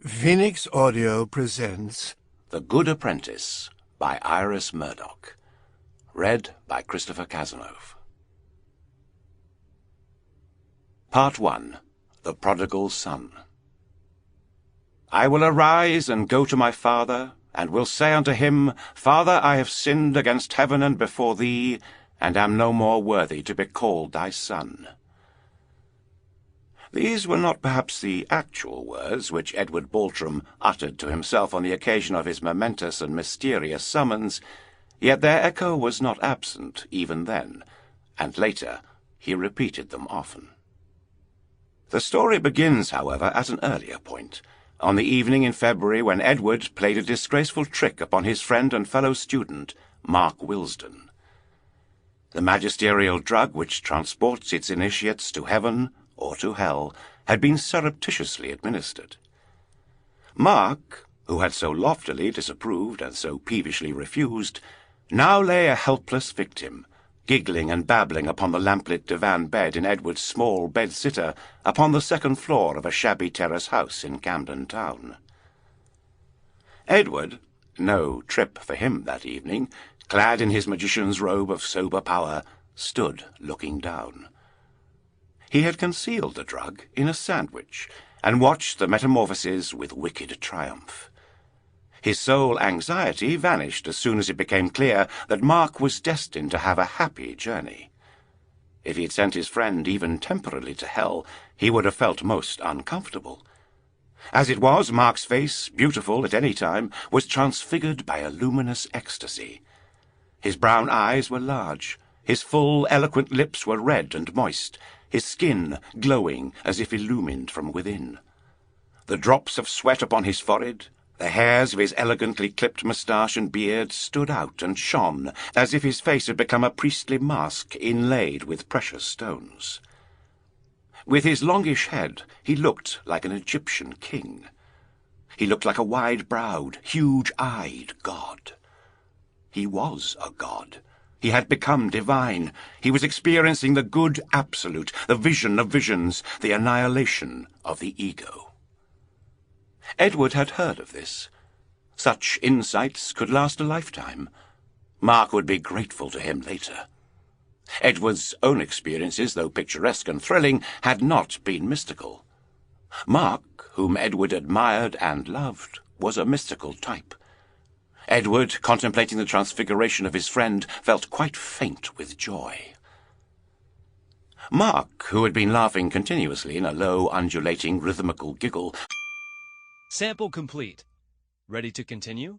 Phoenix Audio presents The Good Apprentice by Iris Murdoch. Read by Christopher Cazenove. Part 1. The Prodigal Son. I will arise and go to my father, and will say unto him, Father, I have sinned against heaven and before thee, and am no more worthy to be called thy son. These were not perhaps the actual words which Edward Baltram uttered to himself on the occasion of his momentous and mysterious summons, yet their echo was not absent even then, and later he repeated them often. The story begins, however, at an earlier point, on the evening in February when Edward played a disgraceful trick upon his friend and fellow student, Mark Wilsden. The magisterial drug which transports its initiates to heaven or to hell had been surreptitiously administered. Mark, who had so loftily disapproved and so peevishly refused, now lay a helpless victim, giggling and babbling upon the lamplit divan bed in Edward's small bed-sitter upon the second floor of a shabby terrace house in Camden Town. Edward, no trip for him that evening, clad in his magician's robe of sober power, stood looking down. He had concealed the drug in a sandwich, and watched the metamorphoses with wicked triumph. His sole anxiety vanished as soon as it became clear that Mark was destined to have a happy journey. If he had sent his friend even temporarily to hell, he would have felt most uncomfortable. As it was, Mark's face, beautiful at any time, was transfigured by a luminous ecstasy. His brown eyes were large, his full, eloquent lips were red and moist, his skin glowing as if illumined from within. The drops of sweat upon his forehead, the hairs of his elegantly clipped moustache and beard stood out and shone as if his face had become a priestly mask inlaid with precious stones. With his longish head he looked like an Egyptian king. He looked like a wide-browed, huge-eyed god. He was a god. He had become divine. He was experiencing the good absolute, the vision of visions, the annihilation of the ego. Edward had heard of this. Such insights could last a lifetime. Mark would be grateful to him later. Edward's own experiences, though picturesque and thrilling, had not been mystical. Mark, whom Edward admired and loved, was a mystical type. Edward, contemplating the transfiguration of his friend, felt quite faint with joy. Mark, who had been laughing continuously in a low, undulating, rhythmical giggle. Sample complete. Ready to continue?